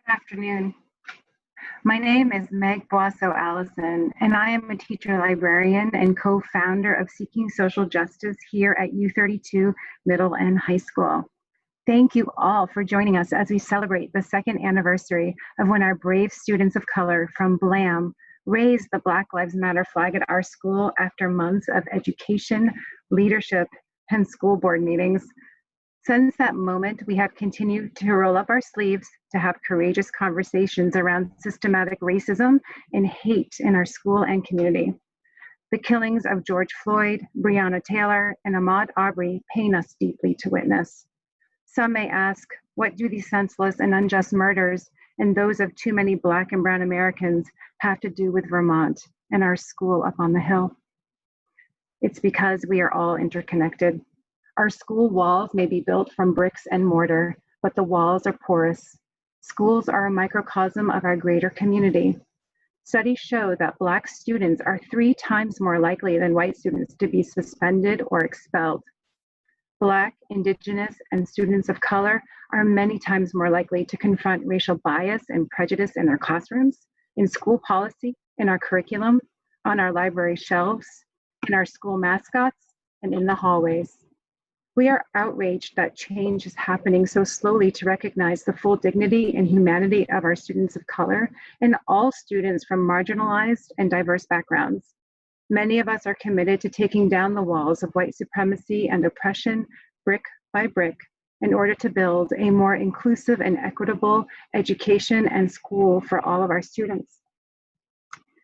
Afternoon. My name is Meg Boisseau Allison, and I am a teacher librarian and co-founder of Seeking Social Justice here at U32 Middle and High School. Thank you all for joining us as we celebrate the second anniversary of when our brave students of color from BLAAMM raised the Black Lives Matter flag at our school after months of education, leadership, and school board meetings. Since that moment, we have continued to roll up our sleeves to have courageous conversations around systematic racism and hate in our school and community. The killings of George Floyd, Breonna Taylor, and Ahmaud Arbery pain us deeply to witness. Some may ask, what do these senseless and unjust murders and those of too many Black and Brown Americans have to do with Vermont and our school up on the hill? It's because we are all interconnected. Our school walls may be built from bricks and mortar, but the walls are porous. Schools are a microcosm of our greater community. Studies show that Black students are 3 times more likely than white students to be suspended or expelled. Black, Indigenous, and students of color are many times more likely to confront racial bias and prejudice in their classrooms, in school policy, in our curriculum, on our library shelves, in our school mascots, and in the hallways. We are outraged that change is happening so slowly to recognize the full dignity and humanity of our students of color and all students from marginalized and diverse backgrounds. Many of us are committed to taking down the walls of white supremacy and oppression brick by brick in order to build a more inclusive and equitable education and school for all of our students.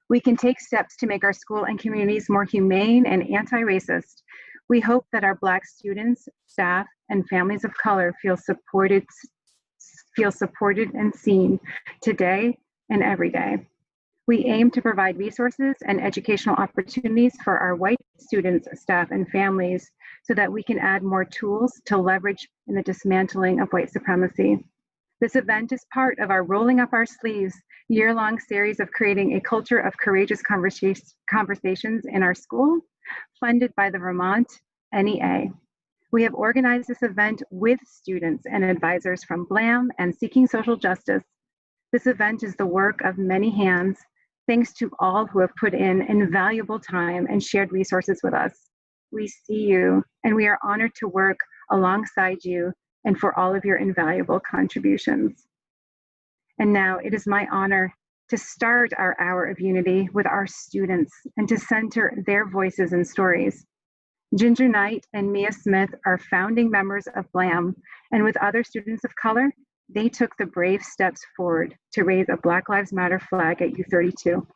We can take steps to make our school and communities more humane and anti-racist. We hope that our Black students, staff, and families of color feel supported and seen today and every day. We aim to provide resources and educational opportunities for our white students, staff, and families so that we can add more tools to leverage in the dismantling of white supremacy. This event is part of our Rolling Up Our Sleeves year-long series of creating a culture of courageous conversations in our school, funded by the Vermont NEA. We have organized this event with students and advisors from BLAAMM and Seeking Social Justice. This event is the work of many hands, thanks to all who have put in invaluable time and shared resources with us. We see you, and we are honored to work alongside you and for all of your invaluable contributions. And now it is my honor to start our Hour of Unity with our students and to center their voices and stories. Ginger Knight and Mia Smith are founding members of BLAAMM, and with other students of color, they took the brave steps forward to raise a Black Lives Matter flag at U32.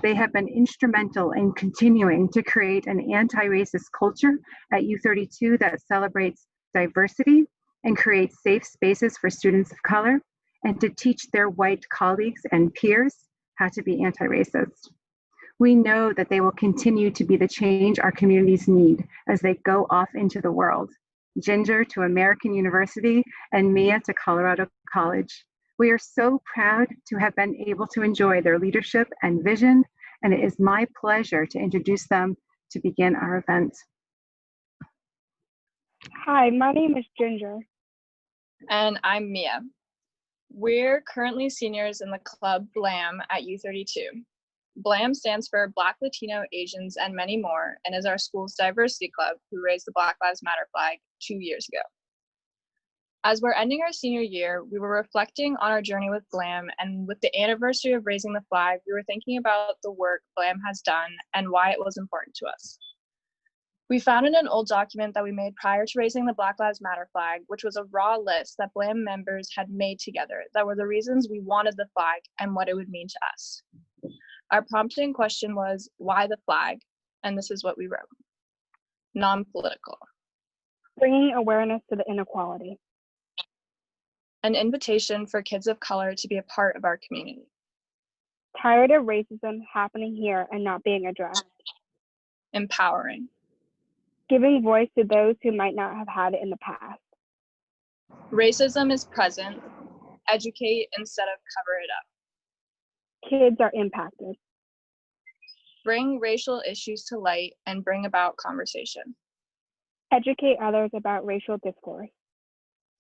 They have been instrumental in continuing to create an anti-racist culture at U32 that celebrates diversity and creates safe spaces for students of color, and to teach their white colleagues and peers how to be anti-racist. We know that they will continue to be the change our communities need as they go off into the world. Ginger to American University and Mia to Colorado College. We are so proud to have been able to enjoy their leadership and vision, and it is my pleasure to introduce them to begin our event. Hi, my name is Ginger. And I'm Mia. We're currently seniors in the club BLAAMM at U32. BLAAMM stands for Black, Latino, Asians, and many more, and is our school's diversity club who raised the Black Lives Matter flag 2 years ago. As we're ending our senior year, we were reflecting on our journey with BLAAMM, and with the anniversary of raising the flag, we were thinking about the work BLAAMM has done and why it was important to us. We found in an old document that we made prior to raising the Black Lives Matter flag, which was a raw list that BLAAMM members had made together that were the reasons we wanted the flag and what it would mean to us. Our prompting question was, why the flag? And this is what we wrote. Non-political. Bringing awareness to the inequality. An invitation for kids of color to be a part of our community. Tired of racism happening here and not being addressed. Empowering. Giving voice to those who might not have had it in the past. Racism is present. Educate instead of cover it up. Kids are impacted. Bring racial issues to light and bring about conversation. Educate others about racial discourse.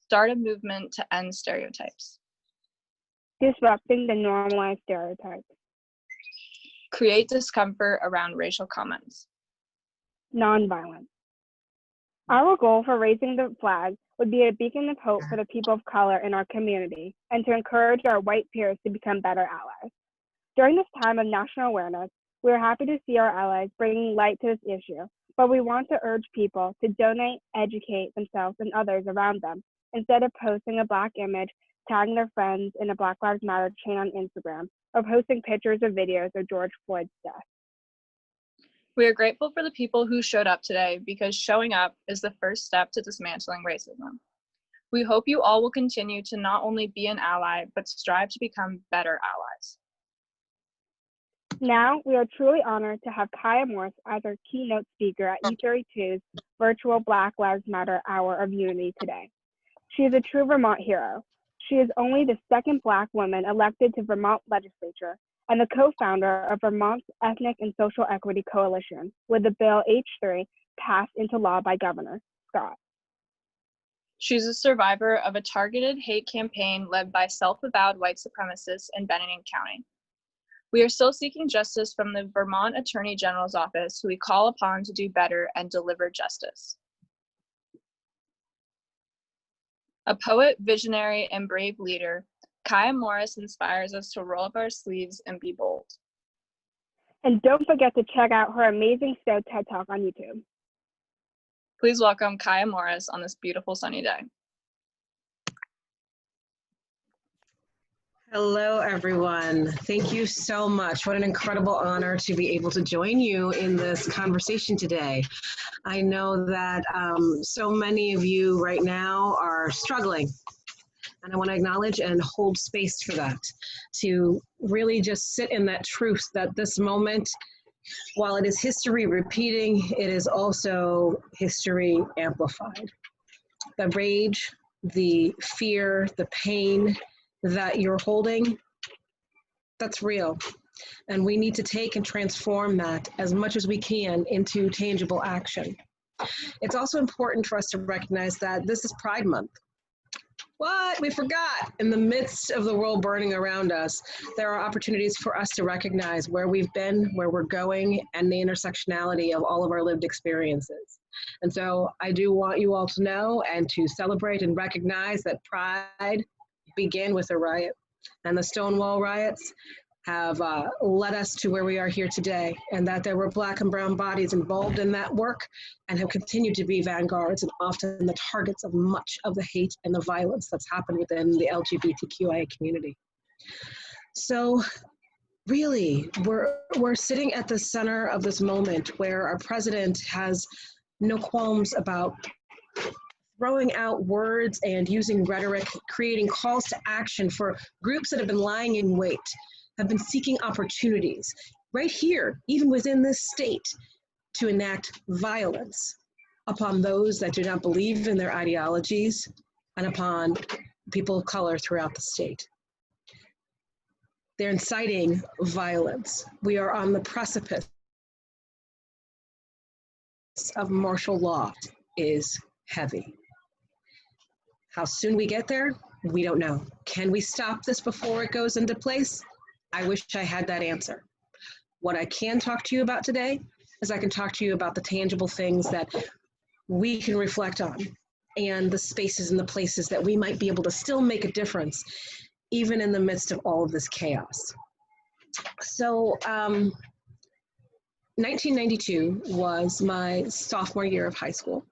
Start a movement to end stereotypes. disrupting the normalized stereotypes. Create discomfort around racial comments. Nonviolence. Our goal for raising the flag would be a beacon of hope for the people of color in our community and to encourage our white peers to become better allies. During this time of national awareness, we are happy to see our allies bringing light to this issue, but we want to urge people to donate, educate themselves and others around them, instead of posting a Black image, tagging their friends in a Black Lives Matter chain on Instagram, or posting pictures or videos of George Floyd's death. We are grateful for the people who showed up today because showing up is the first step to dismantling racism. We hope you all will continue to not only be an ally, but strive to become better allies. Now, we are truly honored to have Kiah Morris as our keynote speaker at U32's virtual Black Lives Matter Hour of Unity today. She is a true Vermont hero. She is only the second Black woman elected to Vermont Legislature and the co-founder of Vermont's Ethnic and Social Equity Coalition, with the Bill H3 passed into law by Governor Scott. She's a survivor of a targeted hate campaign led by self-avowed white supremacists in Bennington County. We are still seeking justice from the Vermont Attorney General's office, who we call upon to do better and deliver justice. A poet, visionary, and brave leader, Kiah Morris inspires us to roll up our sleeves and be bold. And don't forget to check out her amazing TED Talk on YouTube. Please welcome Kiah Morris on this beautiful sunny day. Hello, everyone. Thank you so much. What an incredible honor to be able to join you in this conversation today. I know that so many of you right now are struggling, and I want to acknowledge and hold space for that, to really just sit in that truth that this moment, while it is history repeating, it is also history amplified. The rage, the fear, the pain that you're holding, that's real. And we need to take and transform that as much as we can into tangible action. It's also important for us to recognize that this is Pride Month. What? We forgot. In the midst of the world burning around us, there are opportunities for us to recognize where we've been, where we're going, and the intersectionality of all of our lived experiences. And so I do want you all to know and to celebrate and recognize that Pride began with a riot, and the Stonewall riots have led us to where we are here today, and that there were Black and brown bodies involved in that work and have continued to be vanguards and often the targets of much of the hate and the violence that's happened within the LGBTQIA community. So really, we're sitting at the center of this moment where our president has no qualms about throwing out words and using rhetoric, creating calls to action for groups that have been lying in wait, have been seeking opportunities right here, even within this state, to enact violence upon those that do not believe in their ideologies and upon people of color throughout the state. They're inciting violence. We are on the precipice of martial law. Is heavy. How soon we get there, we don't know. Can we stop this before it goes into place? I wish I had that answer. What I can talk to you about today is I can talk to you about the tangible things that we can reflect on and the spaces and the places that we might be able to still make a difference, even in the midst of all of this chaos. So 1992 was my sophomore year of high school.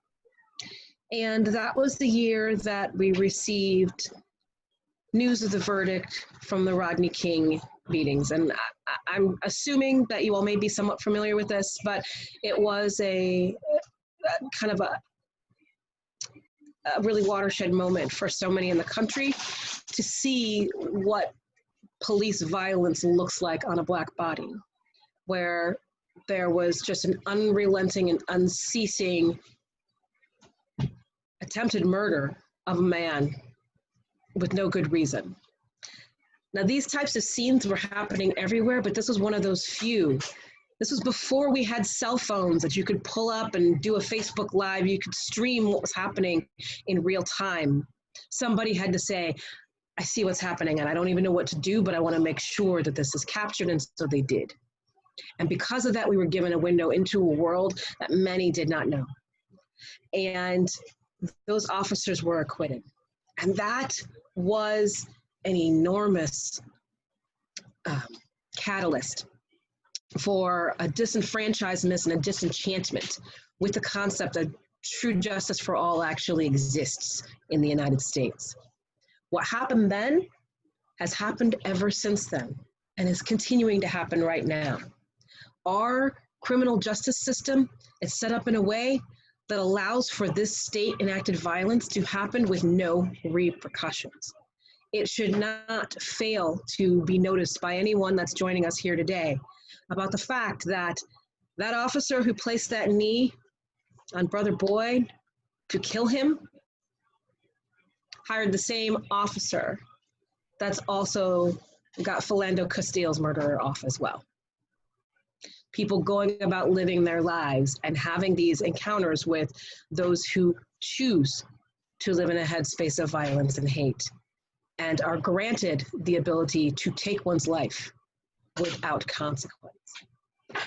And that was the year that we received news of the verdict from the Rodney King beatings. And I'm assuming that you all may be somewhat familiar with this, but it was a kind of a really watershed moment for so many in the country to see what police violence looks like on a Black body, where there was just an unrelenting and unceasing attempted murder of a man with no good reason. Now, these types of scenes were happening everywhere, but this was one of those few. This was before we had cell phones that you could pull up and do a Facebook Live. You could stream what was happening in real time. Somebody had to say, I see what's happening and I don't even know what to do, but I want to make sure that this is captured. And so they did. And because of that, we were given a window into a world that many did not know. And those officers were acquitted. And that was an enormous catalyst for a disenfranchisement and a disenchantment with the concept that true justice for all actually exists in the United States. What happened then has happened ever since then and is continuing to happen right now. Our criminal justice system is set up in a way that allows for this state-enacted violence to happen with no repercussions. It should not fail to be noticed by anyone that's joining us here today about the fact that that officer who placed that knee on Brother Boyd to kill him hired the same officer that's also got Philando Castile's murderer off as well. People going about living their lives and having these encounters with those who choose to live in a headspace of violence and hate and are granted the ability to take one's life without consequence.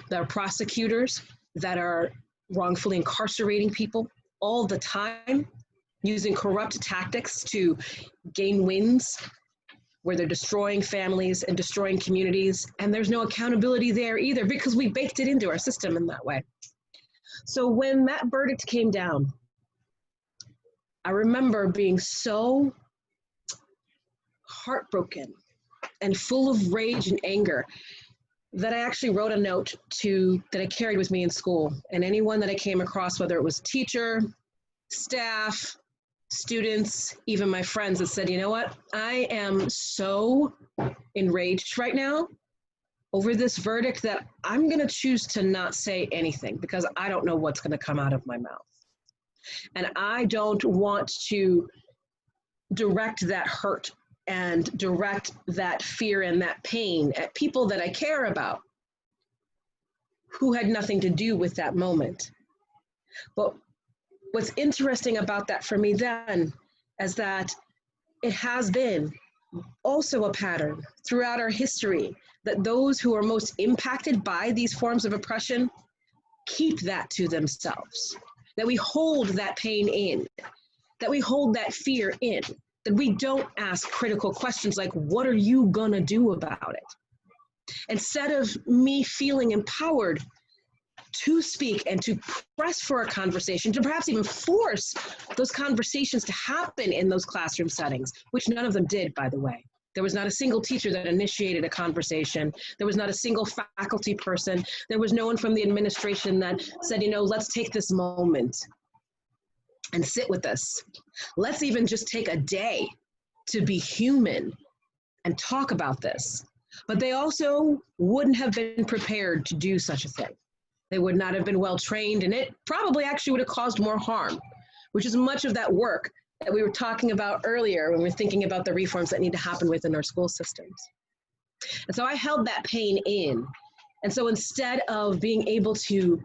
There are prosecutors that are wrongfully incarcerating people all the time, using corrupt tactics to gain wins, where they're destroying families and destroying communities, and there's no accountability there either because we baked it into our system in that way. So when that verdict came down, I remember being so heartbroken and full of rage and anger that I actually wrote a note that I carried with me in school. And anyone that I came across, whether it was teacher, staff, students, even my friends, that said, you know what, I am so enraged right now over this verdict that I'm gonna choose to not say anything because I don't know what's gonna come out of my mouth. And I don't want to direct that hurt and direct that fear and that pain at people that I care about who had nothing to do with that moment. But what's interesting about that for me then is that it has been also a pattern throughout our history that those who are most impacted by these forms of oppression keep that to themselves, that we hold that pain in, that we hold that fear in, that we don't ask critical questions like, what are you gonna do about it? Instead of me feeling empowered to speak and to press for a conversation, to perhaps even force those conversations to happen in those classroom settings, which none of them did, by the way. There was not a single teacher that initiated a conversation. There was not a single faculty person. There was no one from the administration that said, you know, let's take this moment and sit with us. Let's even just take a day to be human and talk about this. But they also wouldn't have been prepared to do such a thing. They would not have been well trained, and it probably actually would have caused more harm, which is much of that work that we were talking about earlier when we were thinking about the reforms that need to happen within our school systems. And so I held that pain in. And so instead of being able to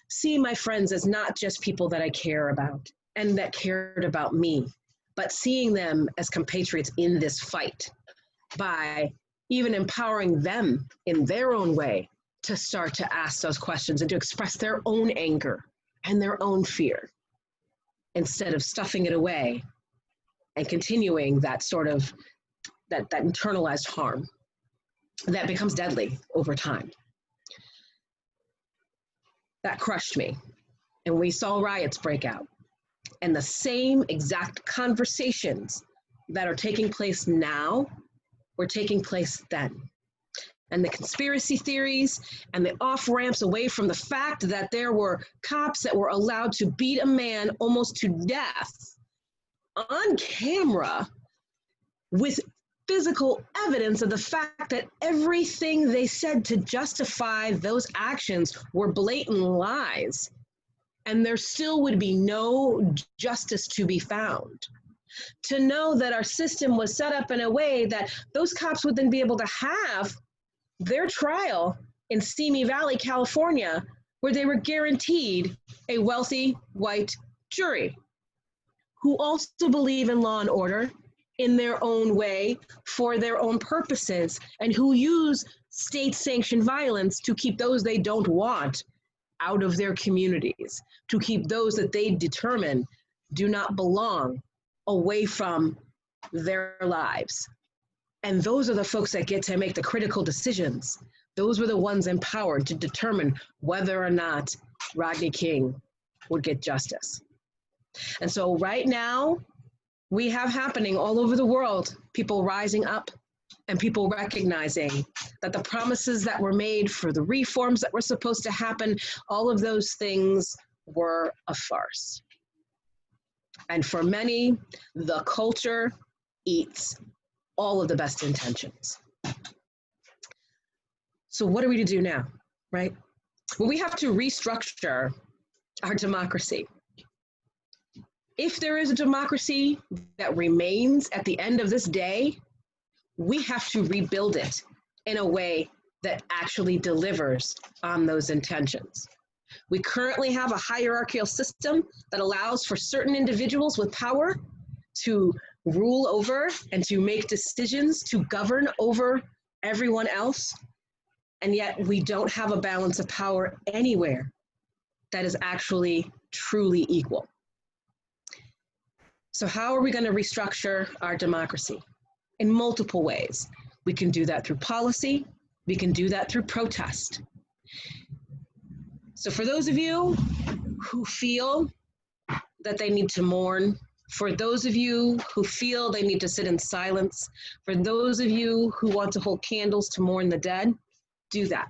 see my friends as not just people that I care about and that cared about me, but seeing them as compatriots in this fight by even empowering them in their own way to start to ask those questions and to express their own anger and their own fear instead of stuffing it away and continuing that sort of, that internalized harm that becomes deadly over time. That crushed me. And we saw riots break out. And the same exact conversations that are taking place now were taking place then. And the conspiracy theories and the off-ramps away from the fact that there were cops that were allowed to beat a man almost to death on camera with physical evidence of the fact that everything they said to justify those actions were blatant lies, and there still would be no justice to be found. To know that our system was set up in a way that those cops would then be able to have their trial in Simi Valley, California, where they were guaranteed a wealthy white jury who also believe in law and order in their own way for their own purposes, and who use state-sanctioned violence to keep those they don't want out of their communities, to keep those that they determine do not belong away from their lives. And those are the folks that get to make the critical decisions. Those were the ones empowered to determine whether or not Rodney King would get justice. And so right now, we have happening all over the world, people rising up and people recognizing that the promises that were made for the reforms that were supposed to happen, all of those things were a farce. And for many, the culture eats all of the best intentions. So what are we to do now, right? Well, we have to restructure our democracy. If there is a democracy that remains at the end of this day, we have to rebuild it in a way that actually delivers on those intentions. We currently have a hierarchical system that allows for certain individuals with power to rule over and to make decisions to govern over everyone else. And yet we don't have a balance of power anywhere that is actually truly equal. So how are we going to restructure our democracy? In multiple ways. We can do that through policy. We can do that through protest. So for those of you who feel that they need to mourn, for those of you who feel they need to sit in silence, for those of you who want to hold candles to mourn the dead, do that.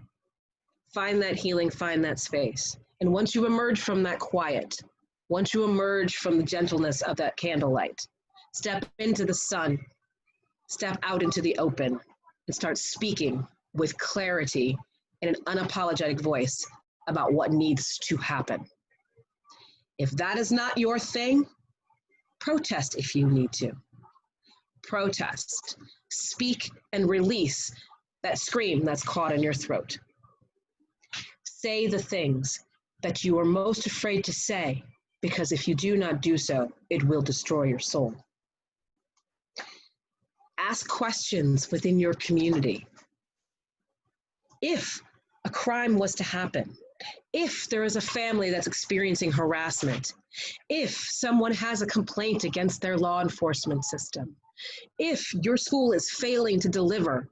Find that healing, find that space. And once you emerge from that quiet, once you emerge from the gentleness of that candlelight, step into the sun, step out into the open, and start speaking with clarity in an unapologetic voice about what needs to happen. If that is not your thing, protest if you need to. Protest. Speak and release that scream that's caught in your throat. Say the things that you are most afraid to say, because if you do not do so, it will destroy your soul. Ask questions within your community. If a crime was to happen, if there is a family that's experiencing harassment, if someone has a complaint against their law enforcement system, if your school is failing to deliver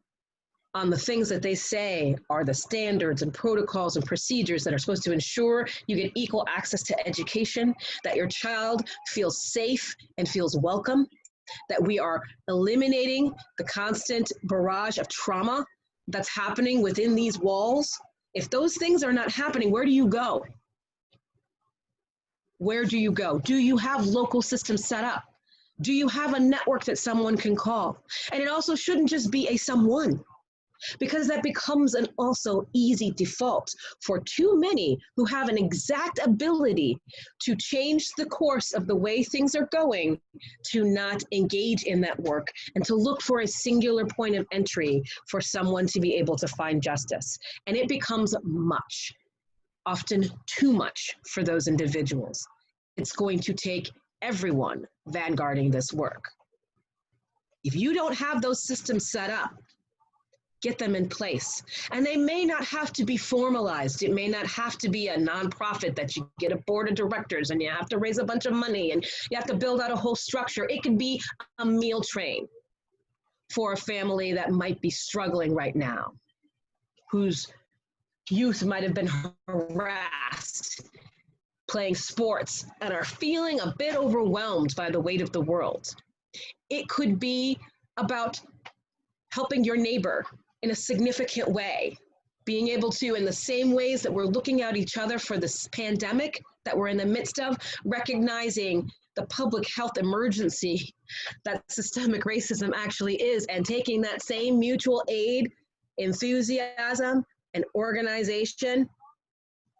on the things that they say are the standards and protocols and procedures that are supposed to ensure you get equal access to education, that your child feels safe and feels welcome, that we are eliminating the constant barrage of trauma that's happening within these walls. If those things are not happening, where do you go? Where do you go? Do you have local systems set up? Do you have a network that someone can call? And it also shouldn't just be a someone, because that becomes an also easy default for too many who have an exact ability to change the course of the way things are going, to not engage in that work and to look for a singular point of entry for someone to be able to find justice. And it becomes much, often too much for those individuals. It's going to take everyone vanguarding this work. If you don't have those systems set up, get them in place. And they may not have to be formalized. It may not have to be a nonprofit that you get a board of directors and you have to raise a bunch of money and you have to build out a whole structure. It could be a meal train for a family that might be struggling right now, whose youth might have been harassed playing sports and are feeling a bit overwhelmed by the weight of the world. It could be about helping your neighbor in a significant way, being able to, in the same ways that we're looking at each other for this pandemic that we're in the midst of, recognizing the public health emergency that systemic racism actually is, and taking that same mutual aid, enthusiasm, and organization,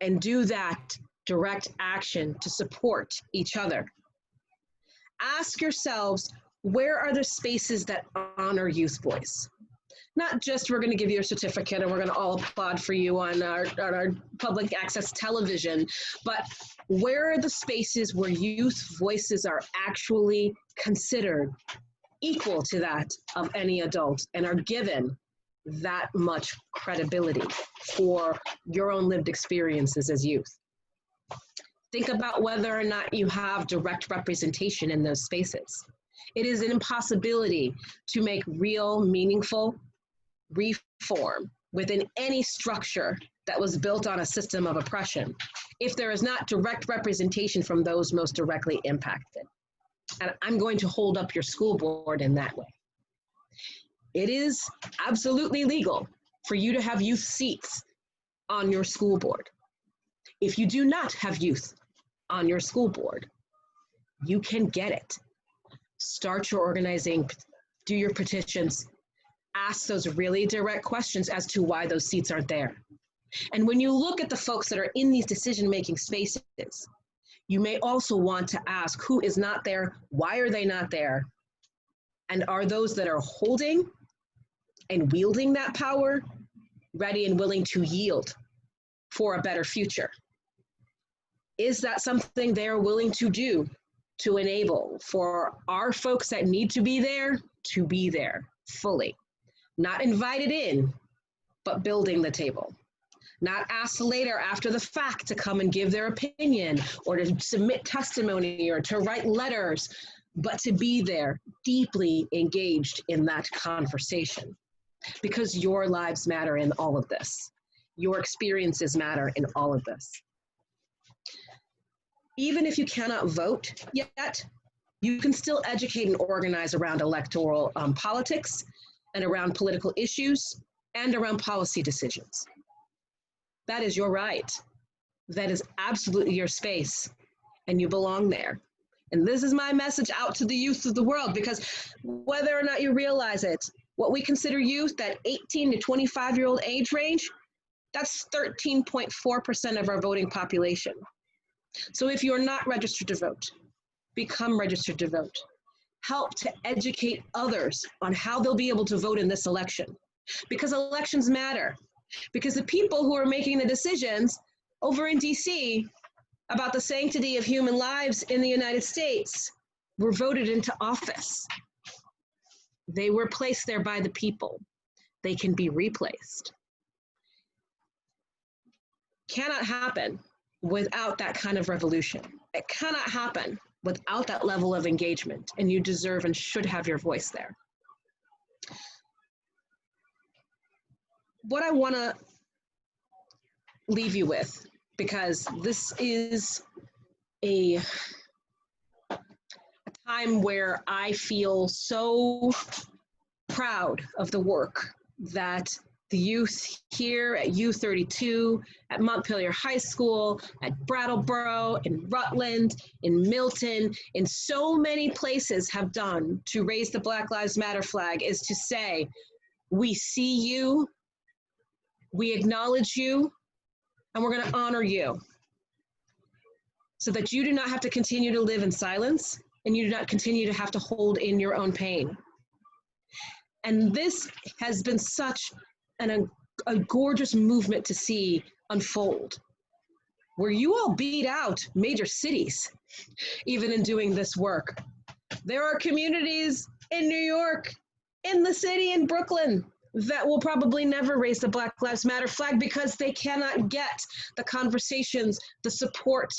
and do that direct action to support each other. Ask yourselves, where are the spaces that honor youth voice? Not just we're going to give you a certificate and we're going to all applaud for you on our public access television, but where are the spaces where youth voices are actually considered equal to that of any adult and are given that much credibility for your own lived experiences as youth. Think about whether or not you have direct representation in those spaces. It is an impossibility to make real, meaningful reform within any structure that was built on a system of oppression if there is not direct representation from those most directly impacted. And I'm going to hold up your school board in that way. It is absolutely legal for you to have youth seats on your school board. If you do not have youth on your school board, you can get it. Start your organizing, do your petitions, ask those really direct questions as to why those seats aren't there. And when you look at the folks that are in these decision-making spaces, you may also want to ask who is not there, why are they not there, and are those that are holding and wielding that power ready and willing to yield for a better future? Is that something they're willing to do to enable for our folks that need to be there fully? Not invited in, but building the table. Not asked later after the fact to come and give their opinion or to submit testimony or to write letters, but to be there deeply engaged in that conversation. Because your lives matter in all of this. Your experiences matter in all of this. Even if you cannot vote yet, you can still educate and organize around electoral politics and around political issues and around policy decisions. That is your right. That is absolutely your space, and you belong there. And this is my message out to the youth of the world, because whether or not you realize it, what we consider youth, that 18 to 25-year-old age range, that's 13.4% of our voting population. So if you're not registered to vote, become registered to vote. Help to educate others on how they'll be able to vote in this election. Because elections matter. Because the people who are making the decisions over in DC about the sanctity of human lives in the United States were voted into office. They were placed there by the people. They can be replaced. Cannot happen without that kind of revolution. It cannot happen without that level of engagement, and you deserve and should have your voice there. What I want to leave you with, because this is a time where I feel so proud of the work that the youth here at U32, at Montpelier High School, at Brattleboro, in Rutland, in Milton, in so many places have done to raise the Black Lives Matter flag, is to say, we see you, we acknowledge you, and we're going to honor you, so that you do not have to continue to live in silence, and you do not continue to have to hold in your own pain. And this has been such a gorgeous movement to see unfold, where you all beat out major cities, even in doing this work. There are communities in New York, in the city, in Brooklyn, that will probably never raise the Black Lives Matter flag because they cannot get the conversations, the support,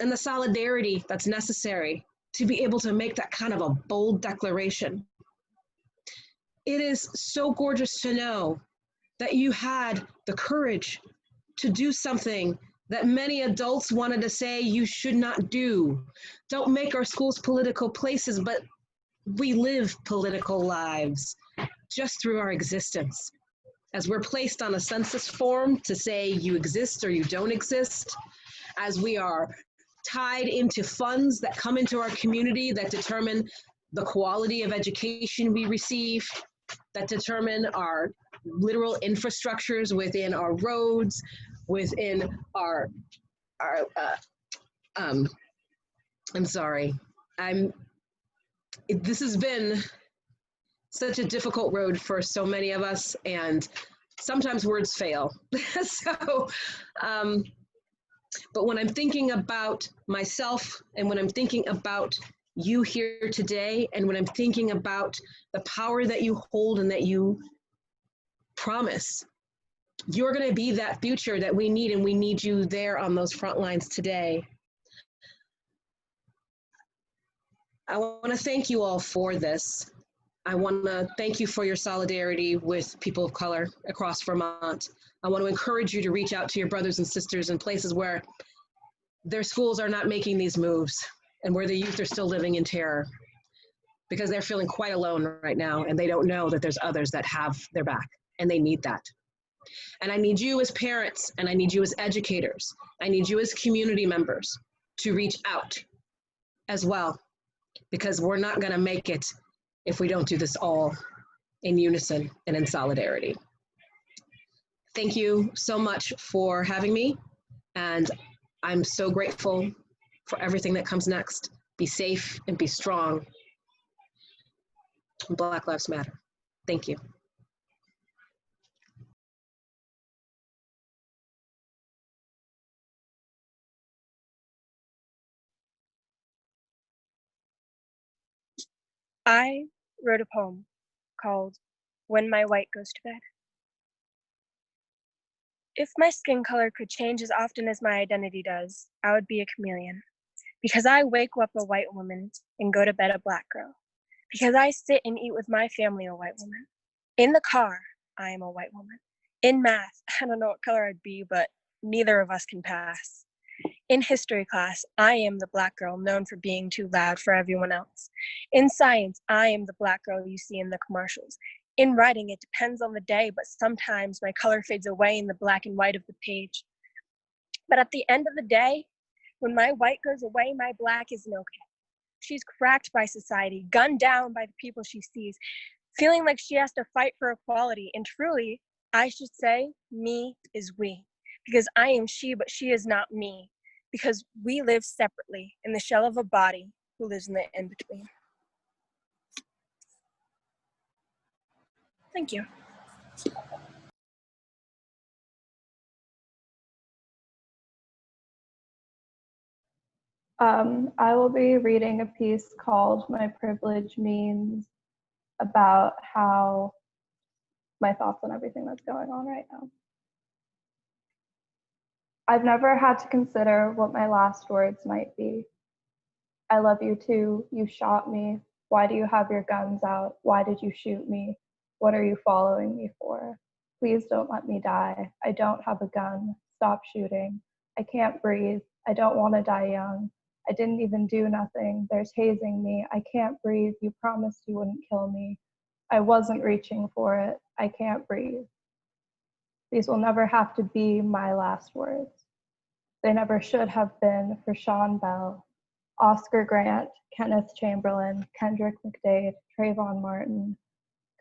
and the solidarity that's necessary to be able to make that kind of a bold declaration. It is so gorgeous to know that you had the courage to do something that many adults wanted to say you should not do. Don't make our schools political places, but we live political lives just through our existence. As we're placed on a census form to say you exist or you don't exist, as we are tied into funds that come into our community that determine the quality of education we receive, that determine our literal infrastructures within our roads, within our I'm sorry, this has been such a difficult road for so many of us, and sometimes words fail. So, but when I'm thinking about myself and when I'm thinking about you here today, and when I'm thinking about the power that you hold and that you promise, you're going to be that future that we need, and we need you there on those front lines today. I want to thank you all for this. I want to thank you for your solidarity with people of color across Vermont. I want to encourage you to reach out to your brothers and sisters in places where their schools are not making these moves and where the youth are still living in terror, because they're feeling quite alone right now, and they don't know that there's others that have their back, and they need that. And I need you as parents, and I need you as educators, I need you as community members to reach out as well, because we're not going to make it if we don't do this all in unison and in solidarity. Thank you so much for having me, and I'm so grateful for everything that comes next. Be safe and be strong. Black Lives Matter. Thank you. I wrote a poem called When My White Goes to Bed. If my skin color could change as often as my identity does, I would be a chameleon. Because I wake up a white woman and go to bed a black girl. Because I sit and eat with my family a white woman. In the car, I am a white woman. In math, I don't know what color I'd be, but neither of us can pass. In history class, I am the black girl known for being too loud for everyone else. In science, I am the black girl you see in the commercials. In writing, it depends on the day, but sometimes my color fades away in the black and white of the page. But at the end of the day, when my white goes away, my black isn't okay. She's cracked by society, gunned down by the people she sees, feeling like she has to fight for equality. And truly, I should say, me is we. Because I am she, but she is not me. Because we live separately in the shell of a body who lives in the in-between. Thank you. I will be reading a piece called My Privilege Means, about how my thoughts on everything that's going on right now. I've never had to consider what my last words might be. I love you too. You shot me. Why do you have your guns out? Why did you shoot me? What are you following me for? Please don't let me die. I don't have a gun. Stop shooting. I can't breathe. I don't want to die young. I didn't even do nothing. There's hazing me. I can't breathe. You promised you wouldn't kill me. I wasn't reaching for it. I can't breathe. These will never have to be my last words. They never should have been for Sean Bell, Oscar Grant, Kenneth Chamberlain, Kendrick McDade, Trayvon Martin,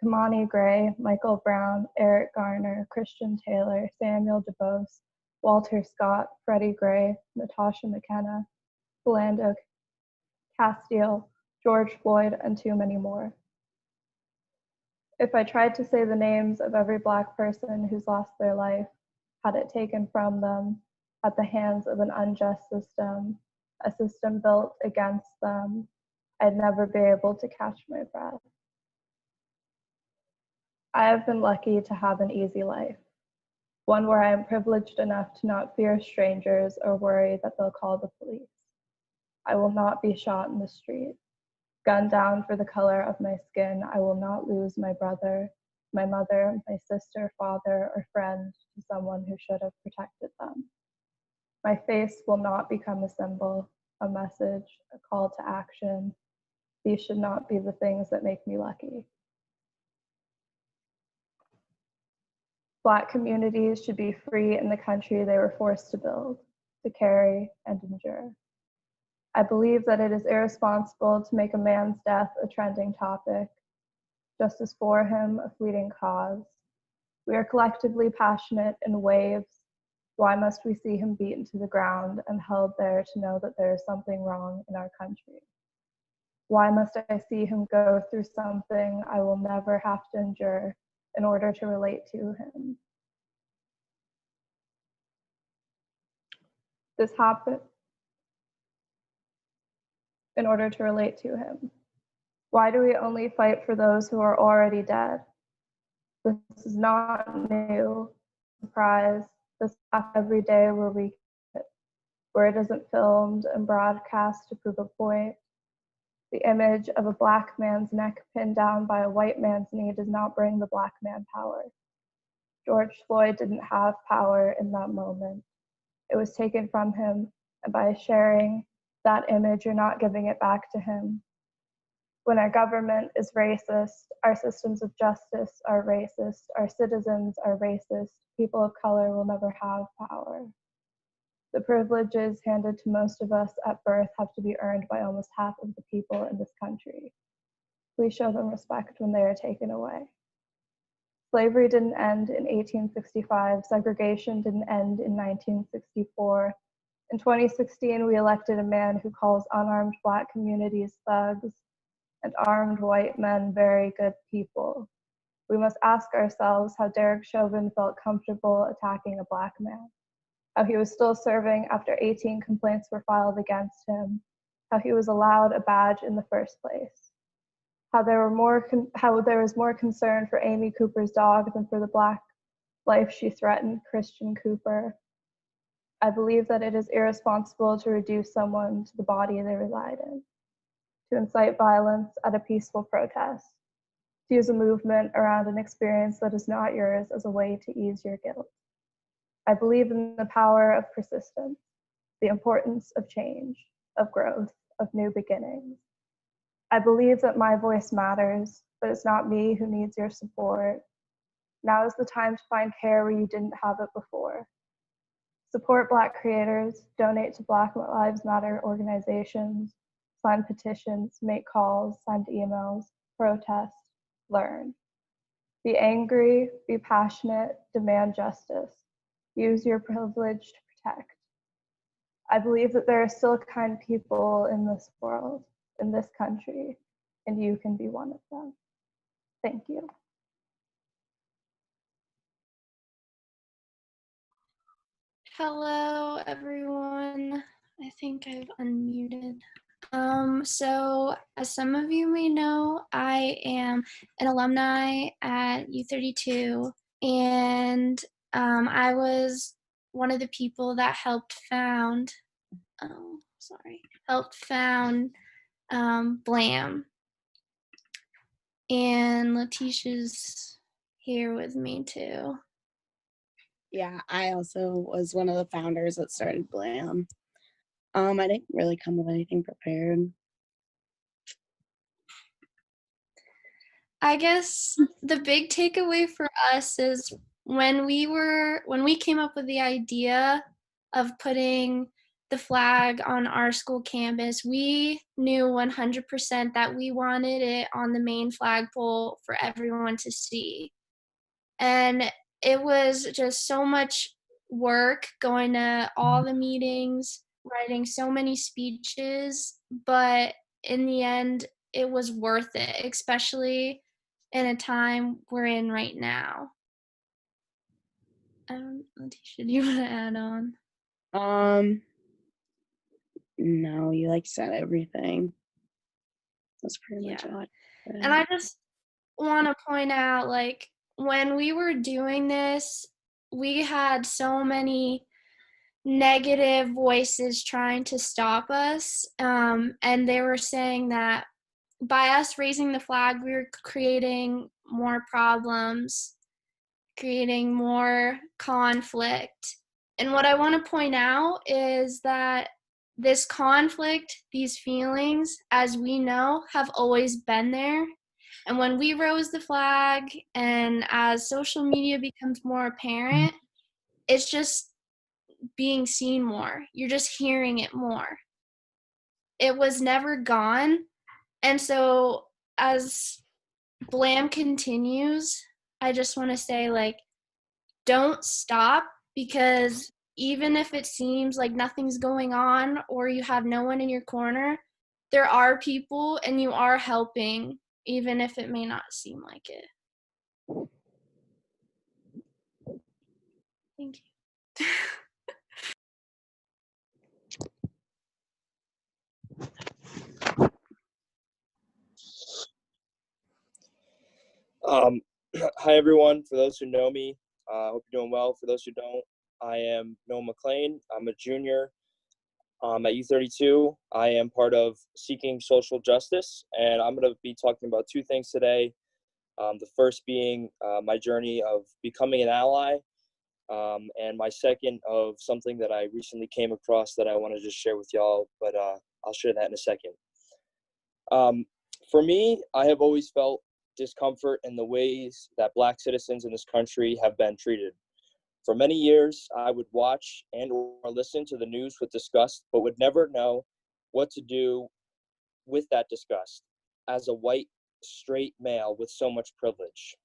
Kamani Gray, Michael Brown, Eric Garner, Christian Taylor, Samuel DuBose, Walter Scott, Freddie Gray, Natasha McKenna, Philando Castile, George Floyd, and too many more. If I tried to say the names of every Black person who's lost their life, had it taken from them at the hands of an unjust system, a system built against them, I'd never be able to catch my breath. I have been lucky to have an easy life, one where I am privileged enough to not fear strangers or worry that they'll call the police. I will not be shot in the street. Gunned down for the color of my skin, I will not lose my brother, my mother, my sister, father, or friend to someone who should have protected them. My face will not become a symbol, a message, a call to action. These should not be the things that make me lucky. Black communities should be free in the country they were forced to build, to carry, and endure. I believe that it is irresponsible to make a man's death a trending topic, justice for him a fleeting cause. We are collectively passionate in waves. Why must we see him beaten to the ground and held there to know that there is something wrong in our country? Why must I see him go through something I will never have to endure in order to relate to him? This in order to relate to him? Why do we only fight for those who are already dead? This is not new. Surprise. This happens every day where it isn't filmed and broadcast to prove a point. The image of a black man's neck pinned down by a white man's knee does not bring the black man power. George Floyd didn't have power in that moment. It was taken from him, and by sharing that image, you're not giving it back to him. When our government is racist, our systems of justice are racist, our citizens are racist, people of color will never have power. The privileges handed to most of us at birth have to be earned by almost half of the people in this country. Please show them respect when they are taken away. Slavery didn't end in 1865, segregation didn't end in 1964. In 2016, we elected a man who calls unarmed Black communities thugs and armed white men very good people. We must ask ourselves how Derek Chauvin felt comfortable attacking a Black man, how he was still serving after 18 complaints were filed against him, how he was allowed a badge in the first place, how there was more concern for Amy Cooper's dog than for the Black life she threatened, Christian Cooper. I believe that it is irresponsible to reduce someone to the body they reside in, to incite violence at a peaceful protest, to use a movement around an experience that is not yours as a way to ease your guilt. I believe in the power of persistence, the importance of change, of growth, of new beginnings. I believe that my voice matters, but it's not me who needs your support. Now is the time to find care where you didn't have it before. Support Black creators, donate to Black Lives Matter organizations, sign petitions, make calls, send emails, protest, learn. Be angry, be passionate, demand justice. Use your privilege to protect. I believe that there are still kind people in this world, in this country, and you can be one of them. Thank you. Hello, everyone. I think I've unmuted. So as some of you may know, I am an alumni at U32, and I was one of the people that helped found BLAAMM, and Letitia's here with me too. Yeah, I also was one of the founders that started BLAAMM. I didn't really come with anything prepared. I guess the big takeaway for us is when we came up with the idea of putting the flag on our school campus, we knew 100% that we wanted it on the main flagpole for everyone to see. And it was just so much work going to all the meetings, writing so many speeches, but in the end, it was worth it, especially in a time we're in right now. Letitia, do you want to add on? No, you said everything. That's pretty much it. And I just want to point out, when we were doing this, we had so many negative voices trying to stop us, and they were saying that by us raising the flag, we were creating more problems, creating more conflict. And what I want to point out is that this conflict, these feelings, as we know, have always been there. And when we rose the flag, and as social media becomes more apparent, it's just being seen more. You're just hearing it more. It was never gone. And so as BLAAMM continues, I just want to say, don't stop, because even if it seems like nothing's going on or you have no one in your corner, there are people and you are helping, even if it may not seem like it. Thank you. Um, Hi, everyone. For those who know me, I hope you're doing well. For those who don't, I am Noah McLean. I'm a junior at U32. I am part of Seeking Social Justice, and I'm going to be talking about two things today. The first being my journey of becoming an ally, and my second of something that I recently came across that I want to just share with y'all, but I'll share that in a second. For me, I have always felt discomfort in the ways that Black citizens in this country have been treated. For many years, I would watch and or listen to the news with disgust, but would never know what to do with that disgust as a white, straight male with so much privilege.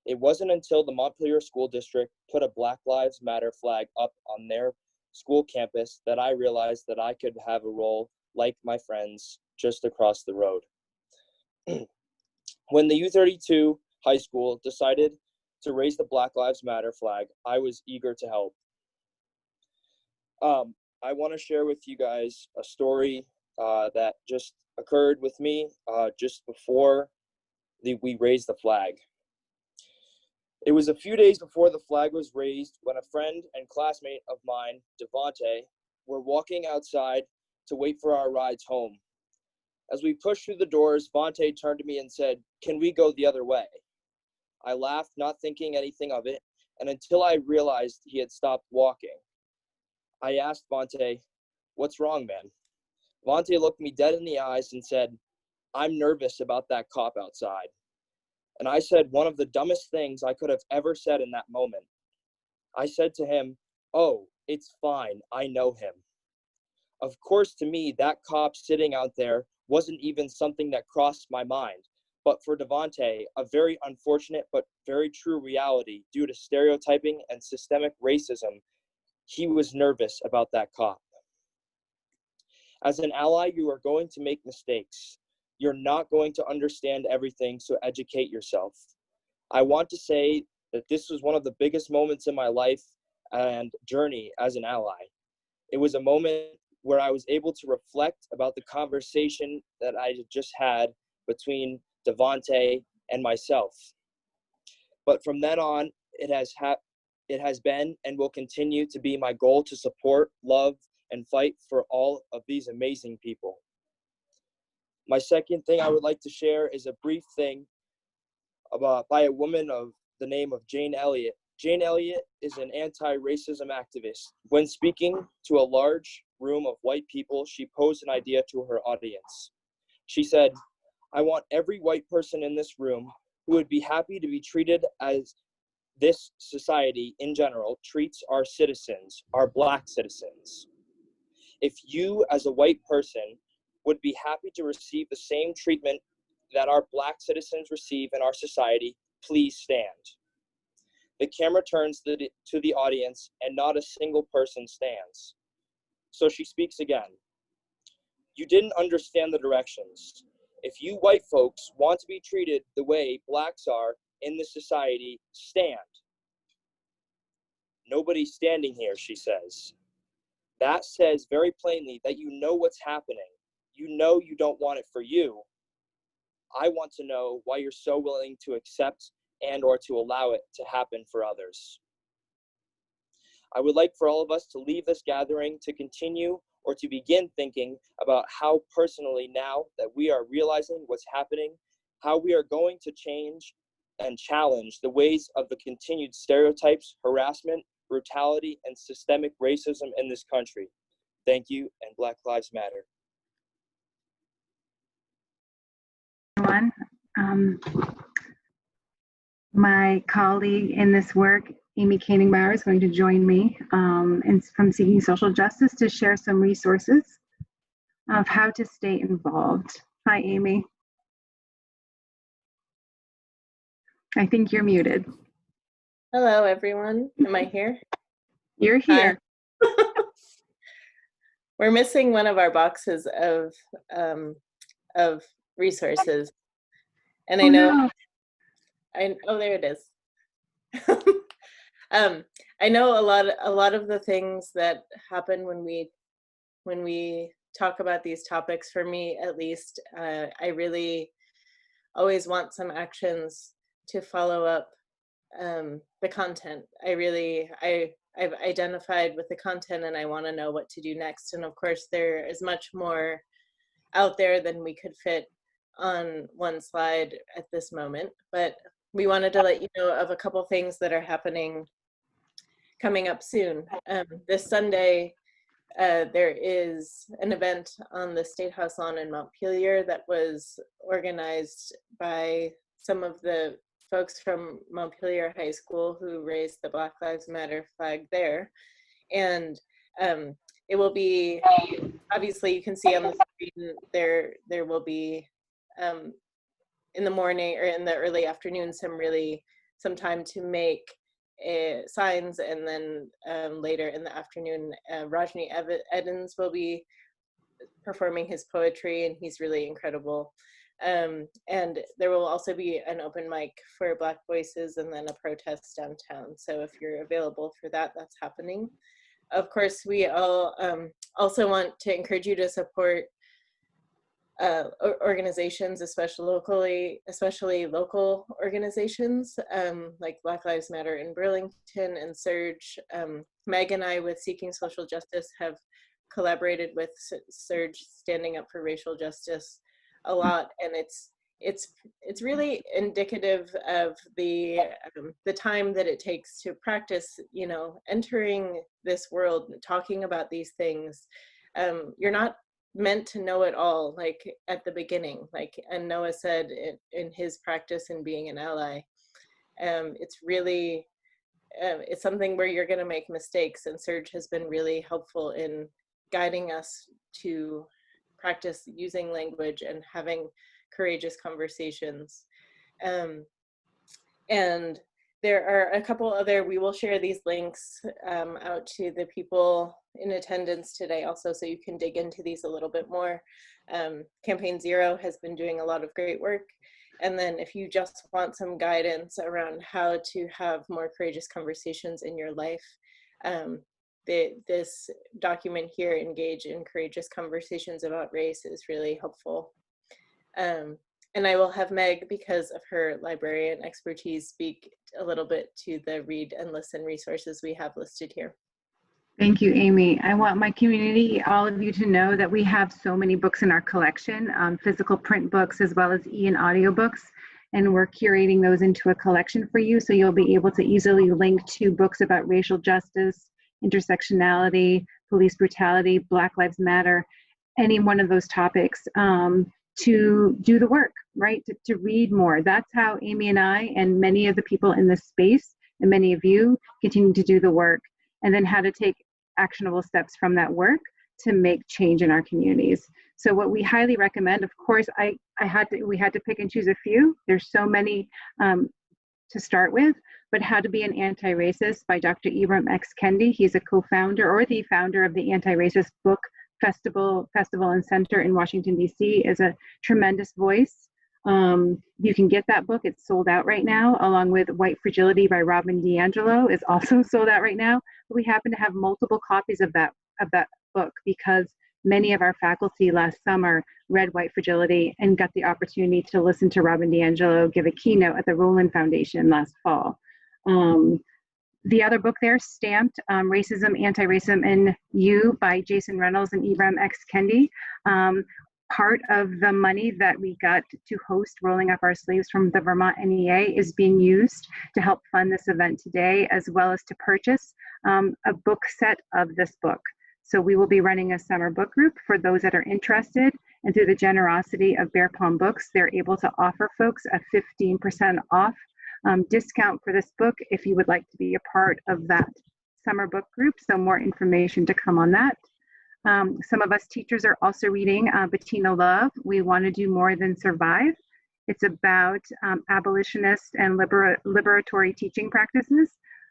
It wasn't until the Montpelier School District put a Black Lives Matter flag up on their school campus that I realized that I could have a role like my friends just across the road. When the U32 high school decided to raise the Black Lives Matter flag, I was eager to help. I want to share with you guys a story that just occurred with me just before we raised the flag. It was a few days before the flag was raised when a friend and classmate of mine, Devontae, were walking outside to wait for our rides home. As we pushed through the doors, Vontae turned to me and said, "Can we go the other way?" I laughed, not thinking anything of it, and until I realized he had stopped walking. I asked Vontae, "What's wrong, man?" Vontae looked me dead in the eyes and said, "I'm nervous about that cop outside." And I said one of the dumbest things I could have ever said in that moment. I said to him, "Oh, it's fine, I know him." Of course, to me, that cop sitting out there wasn't even something that crossed my mind. But for Devontae, a very unfortunate but very true reality due to stereotyping and systemic racism, he was nervous about that cop. As an ally, you are going to make mistakes. You're not going to understand everything, so educate yourself. I want to say that this was one of the biggest moments in my life and journey as an ally. It was a moment where I was able to reflect about the conversation that I just had between Devontae and myself. But from then on, it has been and will continue to be my goal to support, love, and fight for all of these amazing people. My second thing I would like to share is a brief thing by a woman of the name of Jane Elliott. Jane Elliott is an anti-racism activist. When speaking to a large room of white people, she posed an idea to her audience. She said, "I want every white person in this room who would be happy to be treated as this society in general treats our citizens, our Black citizens. If you as a white person would be happy to receive the same treatment that our Black citizens receive in our society, please stand." The camera turns to the audience and not a single person stands. So she speaks again. "You didn't understand the directions. If you white folks want to be treated the way Blacks are in this society, stand." "Nobody's standing here," she says. That says very plainly that you know what's happening. You know you don't want it for you. I want to know why you're so willing to accept and or to allow it to happen for others. I would like for all of us to leave this gathering to continue or to begin thinking about how personally, now that we are realizing what's happening, how we are going to change and challenge the ways of the continued stereotypes, harassment, brutality, and systemic racism in this country. Thank you, and Black Lives Matter. Everyone, my colleague in this work, Amy Koenig-Bauer, is going to join me from Seeking Social Justice to share some resources of how to stay involved. Hi, Amy. I think you're muted. Hello, everyone. Am I here? You're here. We're missing one of our boxes of resources, and I know. No. Oh, there it is. I know a lot of the things that happen when we talk about these topics. For me, at least, I really always want some actions to follow up the content. I've identified with the content, and I want to know what to do next. And of course, there is much more out there than we could fit on one slide at this moment. But we wanted to let you know of a couple things that are happening coming up soon. This Sunday, there is an event on the State House lawn in Montpelier that was organized by some of the folks from Montpelier High School who raised the Black Lives Matter flag there. And it will be, obviously you can see on the screen, there will be in the morning or in the early afternoon some time to make signs, and then later in the afternoon, Rodney Edens will be performing his poetry, and he's really incredible. And there will also be an open mic for Black Voices, and then a protest downtown. So if you're available for that, that's happening. Of course, we all also want to encourage you to support organizations, especially local organizations like Black Lives Matter in Burlington and Surge. Meg and I with Seeking Social Justice have collaborated with Surge Standing Up for Racial Justice a lot, and it's really indicative of the time that it takes to practice, you know, entering this world, talking about these things. You're not meant to know it all, like at the beginning, like, and Noah said in his practice in being an ally, it's really, it's something where you're gonna make mistakes, and Surge has been really helpful in guiding us to practice using language and having courageous conversations. And there are a couple other, we will share these links out to the people in attendance today also, so you can dig into these a little bit more. Campaign Zero has been doing a lot of great work. And then if you just want some guidance around how to have more courageous conversations in your life, this document here, Engage in Courageous Conversations About Race, is really helpful. And I will have Meg, because of her librarian expertise, speak a little bit to the read and listen resources we have listed here. Thank you, Amy. I want my community, all of you, to know that we have so many books in our collection, physical print books as well as and audio books, and we're curating those into a collection for you, so you'll be able to easily link to books about racial justice, intersectionality, police brutality, Black Lives Matter, any one of those topics, to do the work, right? To read more. That's how Amy and I and many of the people in this space, and many of you, continue to do the work, and then how to take actionable steps from that work to make change in our communities. So what we highly recommend, of course, we had to pick and choose a few. There's so many to start with, but How to Be an Anti-Racist by Dr. Ibram X. Kendi. He's a co-founder or the founder of the Anti-Racist Book Festival and Center in Washington, D.C. is a tremendous voice. You can get that book. It's sold out right now, along with White Fragility by Robin DiAngelo is also sold out right now. But we happen to have multiple copies of that book because many of our faculty last summer read White Fragility and got the opportunity to listen to Robin DiAngelo give a keynote at the Rowland Foundation last fall. The other book there, Stamped, Racism, Anti-Racism in You by Jason Reynolds and Ibram X. Kendi. Part of the money that we got to host Rolling Up Our Sleeves from the Vermont NEA is being used to help fund this event today, as well as to purchase a book set of this book. So we will be running a summer book group for those that are interested, and through the generosity of Bear Palm Books, they're able to offer folks a 15% off discount for this book if you would like to be a part of that summer book group. So more information to come on that. Some of us teachers are also reading Bettina Love, We Want to Do More Than Survive. It's about abolitionist and liberatory teaching practices.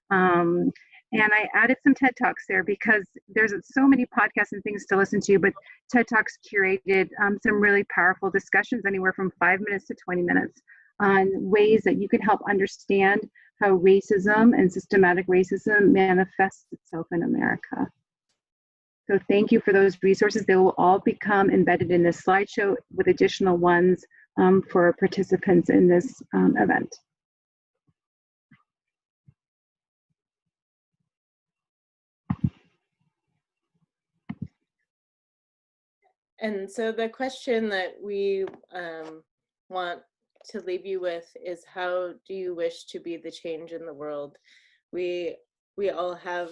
And I added some TED Talks there because there's so many podcasts and things to listen to, but TED Talks curated some really powerful discussions, anywhere from 5 minutes to 20 minutes, on ways that you can help understand how racism and systematic racism manifests itself in America. So thank you for those resources. They will all become embedded in this slideshow with additional ones for participants in this event. And so the question that we want to leave you with is, how do you wish to be the change in the world? We all have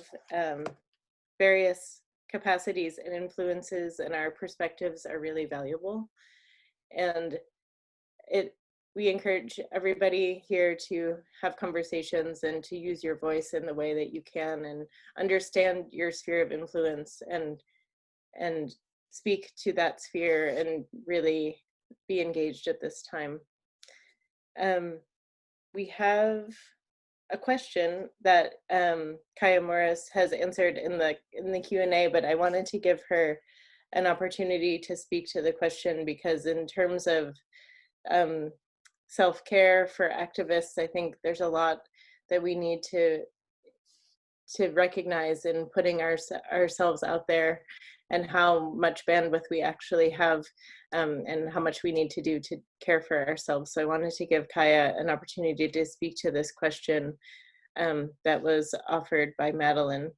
various capacities and influences, and our perspectives are really valuable. And we encourage everybody here to have conversations and to use your voice in the way that you can, and understand your sphere of influence, and speak to that sphere and really be engaged at this time. We have a question that Kiah Morris has answered in the Q&A, but I wanted to give her an opportunity to speak to the question, because in terms of self-care for activists, I think there's a lot that we need to recognize in putting ourselves out there, and how much bandwidth we actually have, and how much we need to do to care for ourselves. So I wanted to give Kiah an opportunity to speak to this question that was offered by Madeline.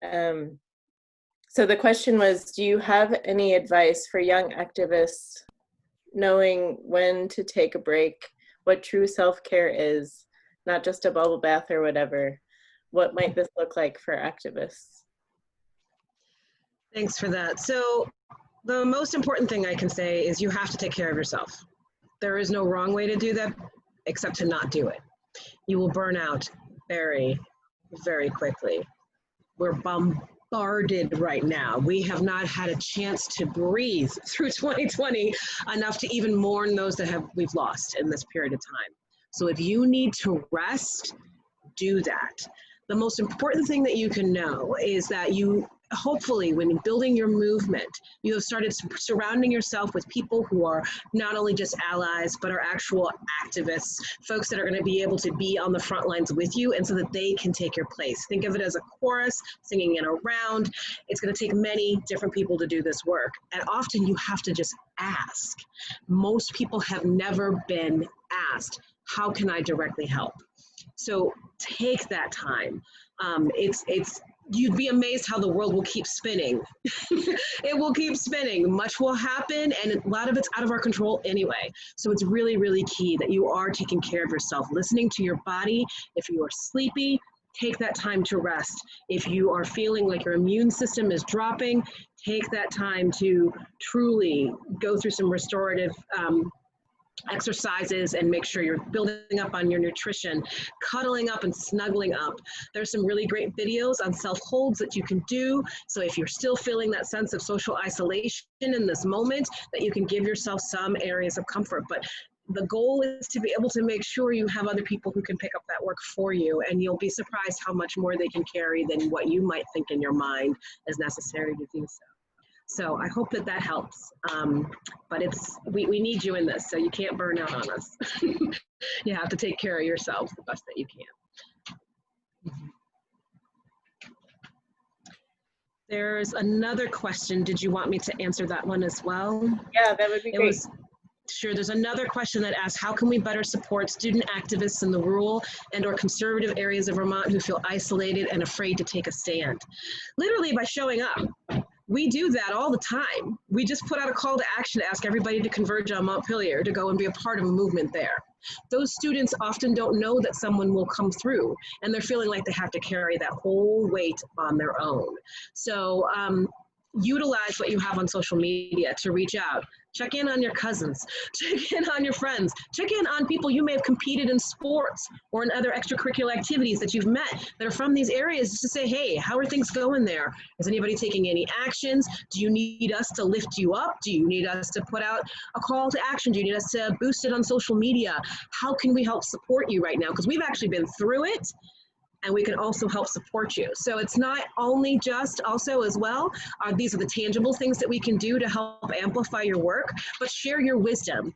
So the question was, do you have any advice for young activists knowing when to take a break, what true self-care is, not just a bubble bath or whatever? What might this look like for activists? Thanks for that. So the most important thing I can say is you have to take care of yourself. There is no wrong way to do that except to not do it. You will burn out very, very quickly. We're bombarded right now. We have not had a chance to breathe through 2020 enough to even mourn those that we've lost in this period of time. So if you need to rest, do that. The most important thing that you can know is that you, hopefully, when building your movement, you have started surrounding yourself with people who are not only just allies, but are actual activists, folks that are going to be able to be on the front lines with you, and so that they can take your place. Think of it as a chorus singing in a round. It's going to take many different people to do this work, and often you have to just ask. Most people have never been asked, how can I directly help? So take that time. You'd be amazed how the world will keep spinning. It will keep spinning. Much will happen, and a lot of it's out of our control anyway. So it's really, really key that you are taking care of yourself, listening to your body. If you are sleepy, take that time to rest. If you are feeling like your immune system is dropping, take that time to truly go through some restorative exercises and make sure you're building up on your nutrition, cuddling up and snuggling up. There's some really great videos on self-holds that you can do. So if you're still feeling that sense of social isolation in this moment, that you can give yourself some areas of comfort. But the goal is to be able to make sure you have other people who can pick up that work for you, and you'll be surprised how much more they can carry than what you might think in your mind is necessary to do so. So I hope that helps, but we need you in this, so you can't burn out on us. You have to take care of yourself the best that you can. There's another question. Did you want me to answer that one as well? Yeah, that would be great. Sure, there's another question that asks, how can we better support student activists in the rural and/or conservative areas of Vermont who feel isolated and afraid to take a stand? Literally by showing up. We do that all the time. We just put out a call to action to ask everybody to converge on Montpelier to go and be a part of a movement there. Those students often don't know that someone will come through, and they're feeling like they have to carry that whole weight on their own. So utilize what you have on social media to reach out. Check in on your cousins, check in on your friends, check in on people you may have competed in sports or in other extracurricular activities that you've met that are from these areas, just to say, hey, how are things going there? Is anybody taking any actions? Do you need us to lift you up? Do you need us to put out a call to action? Do you need us to boost it on social media? How can we help support you right now? Because we've actually been through it, and we can also help support you. So it's not only just also as well, these are the tangible things that we can do to help amplify your work, but share your wisdom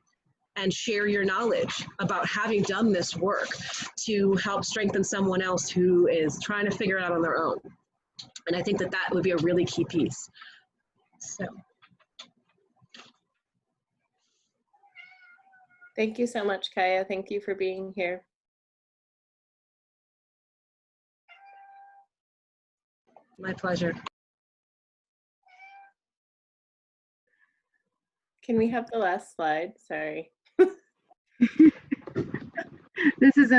and share your knowledge about having done this work to help strengthen someone else who is trying to figure it out on their own. And I think that would be a really key piece. So. Thank you so much, Kiah. Thank you for being here. My pleasure. Can we have the last slide? Sorry. This is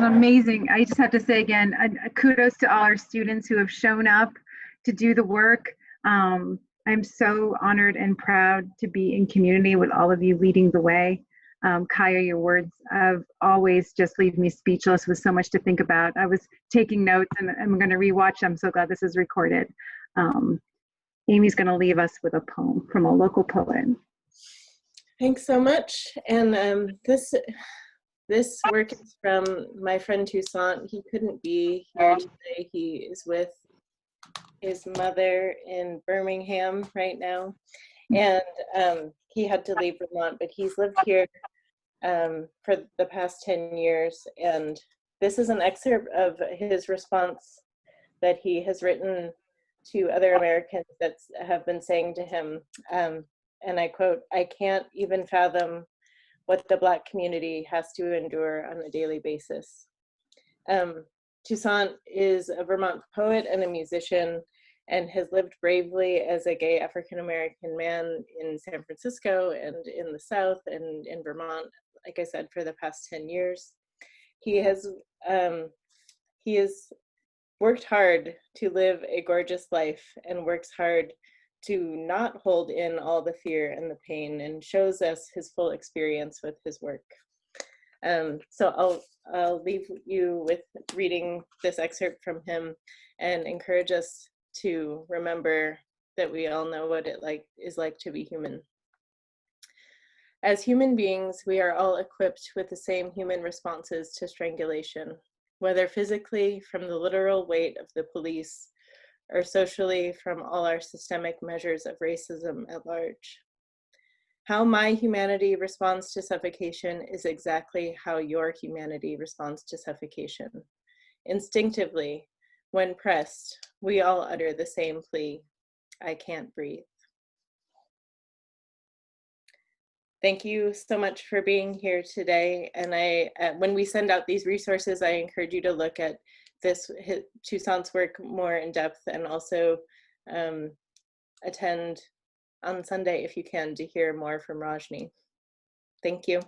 amazing. I just have to say again, kudos to all our students who have shown up to do the work. I'm so honored and proud to be in community with all of you leading the way. Kiah, your words have always just leave me speechless with so much to think about. I was taking notes and I'm going to rewatch. I'm so glad this is recorded. Amy's going to leave us with a poem from a local poet. Thanks so much. And this work is from my friend Toussaint. He couldn't be here today. He is with his mother in Birmingham right now. And he had to leave Vermont, but he's lived here for the past 10 years. And this is an excerpt of his response that he has written to other Americans that have been saying to him, and I quote, "I can't even fathom what the Black community has to endure on a daily basis." Toussaint is a Vermont poet and a musician and has lived bravely as a gay African-American man in San Francisco and in the South and in Vermont, like I said, for the past 10 years. He has worked hard to live a gorgeous life and works hard to not hold in all the fear and the pain, and shows us his full experience with his work. So I'll leave you with reading this excerpt from him and encourage us to remember that we all know what it is like to be human. As human beings, we are all equipped with the same human responses to strangulation, whether physically from the literal weight of the police or socially from all our systemic measures of racism at large. How my humanity responds to suffocation is exactly how your humanity responds to suffocation. Instinctively, when pressed, we all utter the same plea: I can't breathe. Thank you so much for being here today. And when we send out these resources, I encourage you to look at Toussaint's work more in depth, and also attend on Sunday if you can to hear more from Rodney. Thank you.